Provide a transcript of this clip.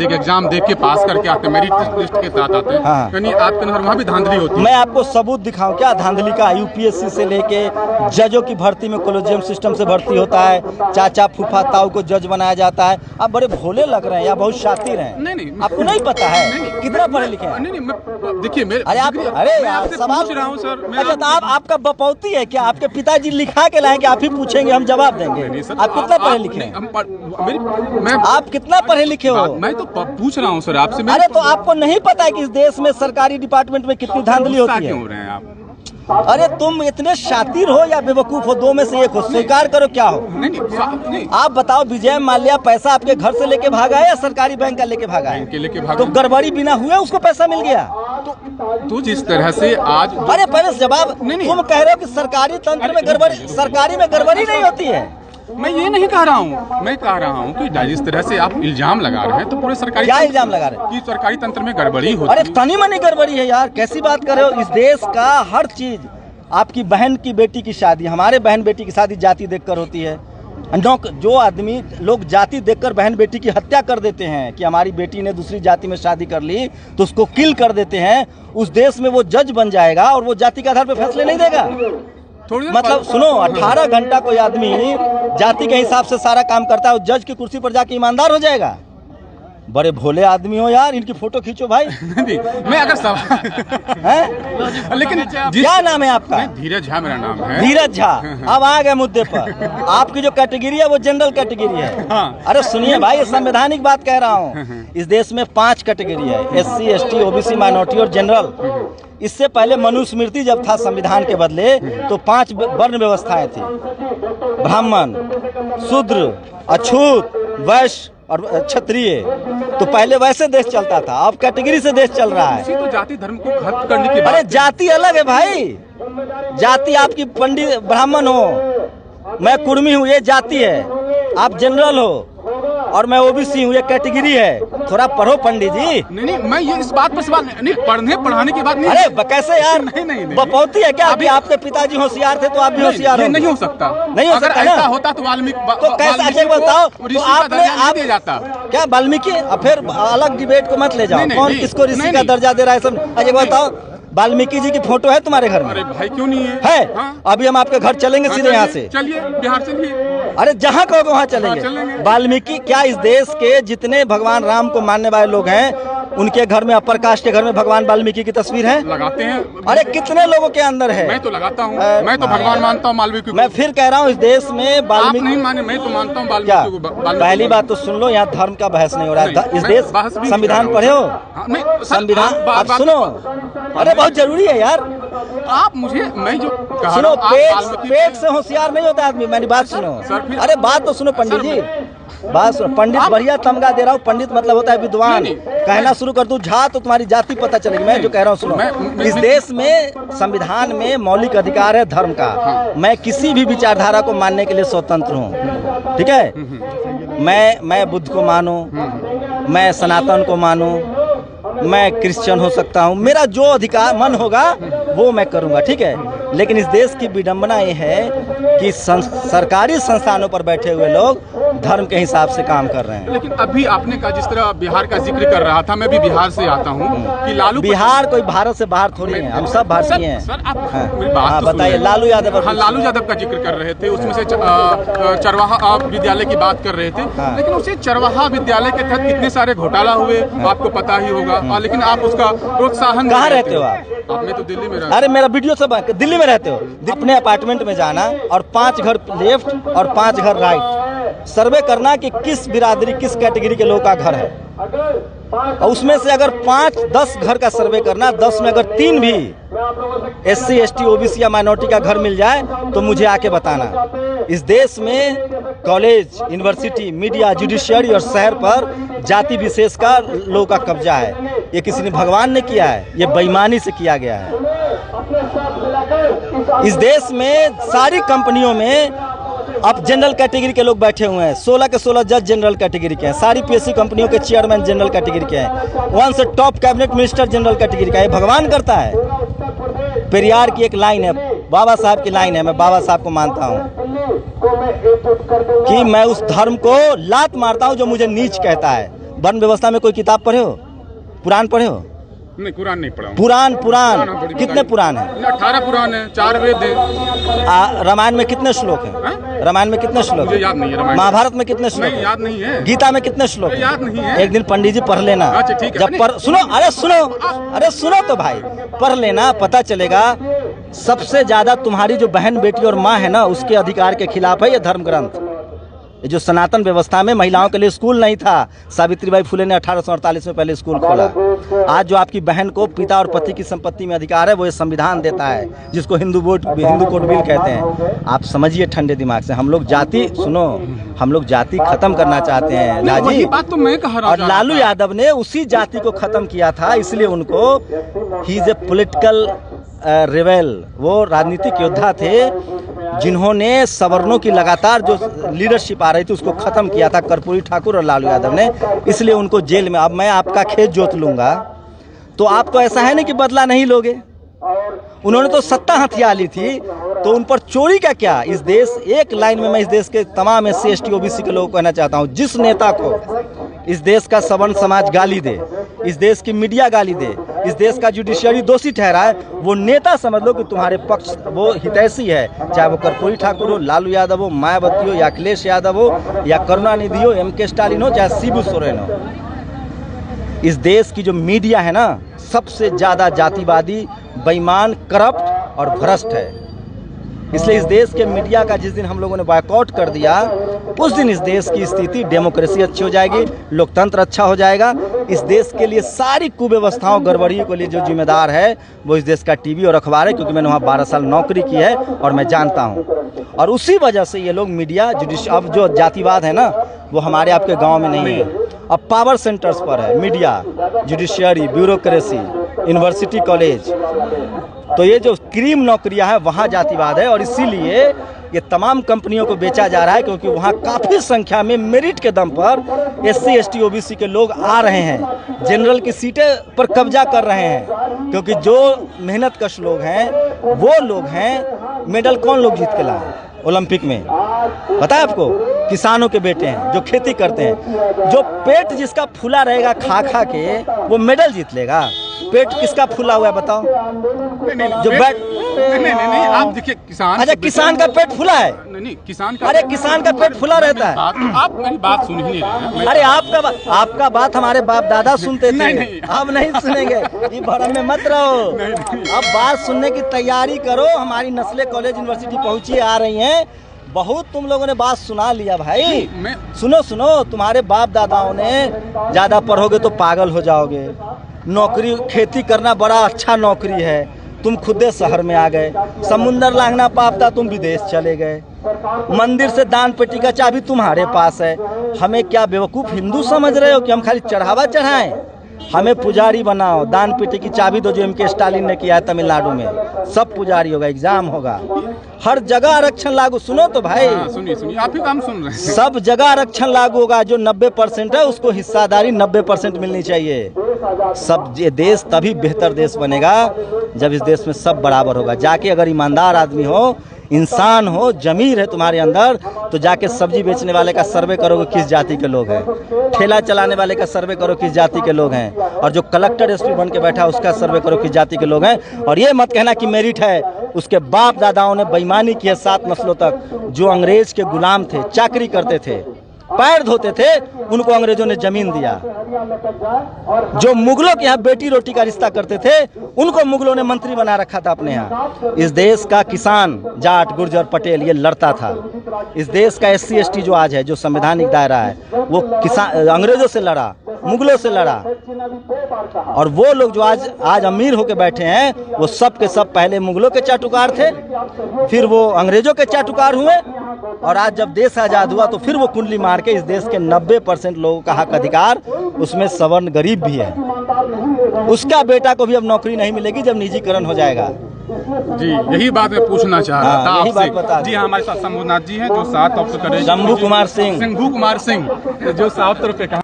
Exam देख के पास करके आते हैं, मेरिट लिस्ट के साथ आते हैं। हाँ। यानी आपके अंदर वहाँ भी धांधली होती है। मैं आपको सबूत दिखाऊं क्या धांधली का? यूपीएससी से लेके जजों की भर्ती में कॉलेजियम सिस्टम से भर्ती होता है, चाचा फूफा ताऊ को जज बनाया जाता है। आप बड़े भोले लग रहे हैं या बहुत शातिर हैं? नहीं, आपको नहीं पता है कितना पढ़े लिखे हैं? नहीं, देखिए मेरे अरे आप यार सवाल पूछ रहा हूँ सर। अच्छा तो आपका बपौती है क्या? आपके पिताजी लिखा के लाएंगे, आप ही पूछेंगे, हम जवाब देंगे। आप कितना पढ़े लिखे हैं? आप कितना पढ़े लिखे हो? मैं तो पूछ रहा हूँ सर आपसे। अरे तो आपको नहीं पता है कि इस देश में सरकारी डिपार्टमेंट में कितनी धांधली होती है? क्यों हो रहे हैं आप? अरे तुम इतने शातिर हो या बेवकूफ हो? दो में से एक हो, स्वीकार करो क्या हो? नहीं। आप बताओ, विजय माल्या पैसा आपके घर से लेके भागा है या सरकारी बैंक का लेके भागा है? लेके भागा। तो गड़बड़ी बिना हुए उसको पैसा मिल गया। तो जिस तरह से आज अरे पहले जवाब। तुम कह रहे हो कि सरकारी तंत्र में गड़बड़ी, सरकारी में गड़बड़ी नहीं होती है। मैं ये नहीं कह रहा हूँ, मैं कह रहा हूँ कि जिस तरह से आप इल्जाम लगा रहे हैं तो पूरे सरकारी क्या इल्जाम लगा रहे हैं? कि सरकारी तंत्र में गड़बड़ी होती अरे है। तनी मनी गड़बड़ी है यार, कैसी बात कर रहे हो? इस देश का हर चीज, आपकी बहन की बेटी की शादी, हमारे बहन बेटी की शादी जाति देखकर होती है। जो आदमी लोग जाति देखकर बहन बेटी की हत्या कर देते हैं कि हमारी बेटी ने दूसरी जाति में शादी कर ली तो उसको किल कर देते हैं, उस देश में वो जज बन जाएगा और वो जाति के आधार पर फैसले नहीं देगा। मतलब सुनो, 18 घंटा कोई आदमी जाति के हिसाब से सारा काम करता है, जज की कुर्सी पर जाके ईमानदार हो जाएगा। बड़े भोले आदमी हो यार, इनकी फोटो खींचो भाई। मैं अगर सवाल है लेकिन क्या नाम है आपका? धीरज झा मेरा नाम है। धीरज झा। अब आ गए मुद्दे पर। आपकी जो कैटेगरी है वो जनरल कैटेगरी है। हाँ। अरे सुनिए भाई, ये संवैधानिक बात कह रहा हूँ। इस देश में 5 कैटेगरी है, SC ST OBC माइनॉरिटी और जनरल। इससे पहले मनुस्मृति जब था संविधान के बदले तो 5 वर्ण व्यवस्थाएं थी, ब्राह्मण, शूद्र, अछूत, वैश्य और क्षत्रिय। तो पहले वैसे देश चलता था, अब कैटेगरी से देश चल रहा है। तो जाति धर्म को खत्म करने की बात। अरे जाति अलग है भाई, जाति आपकी पंडित ब्राह्मण हो, मैं कुर्मी हूँ, ये जाति है। आप जनरल हो और मैं OBC हूँ, ये कैटेगरी है। थोड़ा पढ़ो पंडित जी। नहीं, मैं ये इस बात पर सवाल नहीं, पढ़ने पढ़ाने की बात नहीं। अरे कैसे यार? नहीं। बपौती है क्या? अभी आपके पिताजी होशियार थे तो आप भी होशियार हो। नहीं हो सकता, नहीं हो अगर सकता ऐसा होता तो वाल्मीकि तो कैसे बताओ? तो आपने आप दिया जाता क्या वाल्मीकि? फिर अलग डिबेट को मत ले जाओ, कौन किसको ऋषि का दर्जा दे रहा है सब। अजय बताओ, वाल्मीकि जी की फोटो है तुम्हारे घर में? अरे भाई क्यों नहीं है? है। अभी हम आपके घर चलेंगे सीधे यहाँ से। चलिए बिहार चलिए। अरे जहाँ कहोगे वहाँ चलेंगे। वाल्मीकि क्या इस देश के जितने भगवान राम को मानने वाले लोग हैं उनके घर में, अपर कास्ट के घर में भगवान वाल्मीकि की तस्वीर है? लगाते हैं। अरे कितने लोगों के अंदर है? मैं तो लगाता हूँ, मैं तो भगवान मानता हूँ वाल्मीकि को। मैं फिर कह रहा हूँ, इस देश में वाल्मीकि नहीं माने, मैं तो मानता हूँ क्या? वाल्मीकि को। पहली बात तो सुन लो, यहाँ धर्म का बहस नहीं हो रहा है। इस देश संविधान पढ़े हो? संविधान आप सुनो, अरे बहुत जरूरी है यार। आप मुझे, मैं जो सुनो, पेट से होशियार नहीं होता आदमी। मेरी बात सुनो। अरे बात तो सुनो पंडित जी, बात सुनो। पंडित बढ़िया तमगा दे रहा हूँ। पंडित मतलब होता है विद्वान। कहना शुरू कर दूं झा तो तुम्हारी जाति पता चलेगी। मैं जो कह रहा हूँ सुनो, इस देश में संविधान में मौलिक अधिकार है धर्म का। मैं किसी भी विचारधारा को मानने के लिए स्वतंत्र हूँ, ठीक है? मैं बुद्ध को मानूं, मैं सनातन को मानूं, मैं क्रिश्चियन हो सकता हूँ, मेरा जो अधिकार मन होगा वो मैं करूँगा, ठीक है? लेकिन इस देश की विडंबना ये है कि सरकारी संस्थानों पर बैठे हुए लोग धर्म के हिसाब से काम कर रहे हैं। लेकिन अभी आपने कहा, जिस तरह बिहार का जिक्र कर रहा था, मैं भी बिहार से आता हूँ कि लालू, बिहार कोई भारत से बाहर थोड़ी है, हम सब भारतीय हैं। सर आप मेरी बात तो बताइए। लालू यादव, हाँ, लालू यादव का जिक्र कर रहे थे, उसमें से चरवाहा विद्यालय की बात कर रहे थे। लेकिन उसे चरवाहा विद्यालय के तहत कितने सारे घोटाला हुए आपको पता ही होगा, लेकिन आप उसका प्रोत्साहन। कहाँ रहते हो आप? मैं तो दिल्ली में रहता। अरे मेरा वीडियो सब दिल्ली में रहते हो। अपने अपार्टमेंट में जाना और 5 घर लेफ्ट और 5 घर राइट सर्वे करना कि किस बिरादरी, किस कैटेगरी के लोगों का घर है, और उसमें से अगर 5-10 घर का सर्वे करना, 10 में अगर 3 भी SC ST OBC या माइनॉरिटी का घर मिल जाए तो मुझे आके बताना। इस देश में कॉलेज, यूनिवर्सिटी, मीडिया, जुडिशियरी और शहर पर जाति विशेष का लोगों का कब्जा है। ये किसी ने भगवान ने किया है, ये बेईमानी से किया गया है। इस देश में सारी कंपनियों में अब जनरल कैटेगरी के लोग बैठे हुए हैं। 16 के 16 जज जनरल कैटेगरी के हैं। सारी PSC कंपनियों के चेयरमैन जनरल कैटेगरी के हैं। 1 से top cabinet minister general category का। ये भगवान करता है। पेरियार की एक लाइन है, बाबा साहब की लाइन है, मैं बाबा साहब को मानता हूँ कि मैं उस धर्म को लात मारता हूँ जो मुझे नीच कहता है। वर्ण व्यवस्था में कोई किताब पढ़े हो, पुराण पढ़े हो? नहीं, कुरान नहीं पढ़ा हूँ। पुराण कितने पुराण है? 18 पुराण है, 4 वेद है। रामायण में कितने श्लोक हैं? रामायण में कितने श्लोक? मुझे याद नहीं है। महाभारत में कितने श्लोक? नहीं, याद नहीं है। गीता में कितने श्लोक? याद नहीं है। एक दिन पंडित जी पढ़ लेना। अच्छा, ठीक है। जब सुनो, अरे सुनो तो भाई, पढ़ लेना, पता चलेगा। सबसे ज्यादा तुम्हारी जो बहन बेटी और माँ है ना, उसके अधिकार के खिलाफ है ये धर्म ग्रंथ। ये जो सनातन व्यवस्था में महिलाओं के लिए स्कूल नहीं था, सावित्रीबाई फुले ने 1848 में पहले स्कूल खोला। आज जो आपकी बहन को पिता और पति की संपत्ति में अधिकार है, वो ये संविधान देता है, जिसको हिंदू कोड बिल कहते हैं। आप समझिए ठंडे दिमाग से, हम लोग जाति, सुनो, हम लोग जाति खत्म करना चाहते हैं राजी। बात तो मैं कह रहा हूं। और लालू यादव ने उसी जाति को खत्म किया था, इसलिए उनको ही इज ए पॉलिटिकल रिवेल, वो राजनीतिक योद्धा थे जिन्होंने सवर्णों की लगातार जो लीडरशिप आ रही थी उसको खत्म किया था, कर्पूरी ठाकुर और लालू यादव ने, इसलिए उनको जेल में। अब मैं आपका खेत जोत लूंगा तो आप तो ऐसा है नहीं कि बदला नहीं लोगे। उन्होंने तो सत्ता हथिया ली थी, तो उन पर चोरी का क्या? इस देश, एक लाइन में मैं इस देश के तमाम SC ST OBC के लोगों को कहना चाहता हूँ, जिस नेता को इस देश का सवर्ण समाज गाली दे, इस देश की मीडिया गाली दे, इस देश का जुडिशियरी दोषी ठहराए, वो नेता समझ लो कि तुम्हारे पक्ष वो हितैषी है, चाहे वो कर्पूरी ठाकुर हो, लालू यादव हो, मायावती हो, या अखिलेश यादव हो, या करुणानिधि हो, MK स्टालिन हो, चाहे शिबू सोरेन हो। इस देश की जो मीडिया है ना, सबसे ज्यादा जातिवादी, बेईमान, करप्ट और भ्रष्ट है। इसलिए इस देश के मीडिया का जिस दिन हम लोगों ने बॉयकॉट कर दिया, उस दिन इस देश की स्थिति, डेमोक्रेसी अच्छी हो जाएगी, लोकतंत्र अच्छा हो जाएगा। इस देश के लिए सारी कुव्यवस्थाओं, गड़बड़ियों के लिए जो जिम्मेदार है वो इस देश का TV और अखबार है, क्योंकि मैंने वहाँ 12 साल नौकरी की है और मैं जानता हूँ। और उसी वजह से ये लोग मीडिया, अब जो जातिवाद है ना, वो हमारे आपके गाँव में नहीं है, अब पावर सेंटर्स पर है media, judiciary, bureaucracy, university, college. तो ये जो क्रीम नौकरियां हैं वहाँ जातिवाद है, और इसीलिए ये तमाम कंपनियों को बेचा जा रहा है, क्योंकि वहाँ काफ़ी संख्या में मेरिट के दम पर SC ST OBC के लोग आ रहे हैं, जनरल की सीटें पर कब्जा कर रहे हैं। क्योंकि जो मेहनत कश लोग हैं वो लोग हैं। मेडल कौन लोग जीत के लाए ओलंपिक में, पता है आपको? किसानों के बेटे हैं जो खेती करते हैं। जो पेट जिसका फूला रहेगा खा खा के, वो मेडल जीत लेगा। पेट किसका फूला हुआ है बताओ? जो नहीं, आप देखिए किसान। अच्छा, किसान का पेट फूला है? नहीं, किसान का। अरे किसान का पेट फूला रहता है। आप मेरी बात सुन ही नहीं रहे। अरे आपका बात हमारे बाप दादा सुनते थे, अब नहीं सुनेंगे। ये भरम में मत रहो, अब बात सुनने की तैयारी करो। हमारी नस्लें कॉलेज यूनिवर्सिटी पहुंची आ रही हैं, बहुत तुम लोगों ने बात सुना लिया भाई। सुनो, तुम्हारे बाप दादाओं ने, ज्यादा पढ़ोगे तो पागल हो जाओगे। नौकरी, खेती करना बड़ा अच्छा नौकरी है, तुम खुदे शहर में आ गए। समुंदर लांघना पाप था, तुम विदेश चले गए। मंदिर से दान पेटी का चाबी तुम्हारे पास है। हमें क्या बेवकूफ़ हिंदू समझ रहे हो कि हम खाली चढ़ावा चढ़ाएं? हमें पुजारी बनाओ, दान पेटी की चाबी दो, जो MK स्टालिन ने किया है तमिलनाडु में। सब पुजारी होगा, एग्जाम होगा, हर जगह आरक्षण लागू। सुनो तो भाई, सुनिए, आप ही काम सुन रहे हैं। सब जगह आरक्षण लागू होगा। जो 90% है उसको हिस्सादारी 90% मिलनी चाहिए। सब, ये देश तभी बेहतर देश बनेगा जब इस देश में सब बराबर होगा। जाके अगर ईमानदार आदमी हो, इंसान हो, जमीर है तुम्हारे अंदर, तो जाके सब्जी बेचने वाले का सर्वे करोगे किस जाति के लोग हैं, ठेला चलाने वाले का सर्वे करो किस जाति के लोग हैं, और जो कलेक्टर SP बन के बैठा उसका सर्वे करो किस जाति के लोग हैं। और ये मत कहना कि मेरिट है। उसके बाप दादाओं ने बेईमानी की है 7 नस्लों तक। जो अंग्रेज के गुलाम थे, चाकरी करते थे, पैर धोते थे, उनको अंग्रेजों ने जमीन दिया। जो मुगलों के यहाँ बेटी रोटी का रिश्ता करते थे, उनको मुगलों ने मंत्री बना रखा था अपने यहाँ। इस देश का किसान, जाट, गुर्जर, पटेल, ये लड़ता था। इस देश का SC ST जो आज है, जो संवैधानिक दायरा है, वो किसान अंग्रेजों से लड़ा, मुगलों से लड़ा। और वो लोग जो आज अमीर होके बैठे हैं, वो सब के सब पहले मुगलों के चाटुकार थे, फिर वो अंग्रेजों के चाटुकार हुए, और आज जब देश आजाद हुआ तो फिर वो कुंडली मार के इस देश के 90% लोगों का हक अधिकार, उसमें सवर्ण गरीब भी है, उसका बेटा को भी अब नौकरी नहीं मिलेगी जब निजीकरण हो जाएगा। जी, यही बात मैं पूछना चाह रहा था आपसे। जी हाँ, हमारे साथ शंभूनाथ जी हैं जो 7 अक्टूबर, शंभू कुमार सिंह जो साउथ तरफ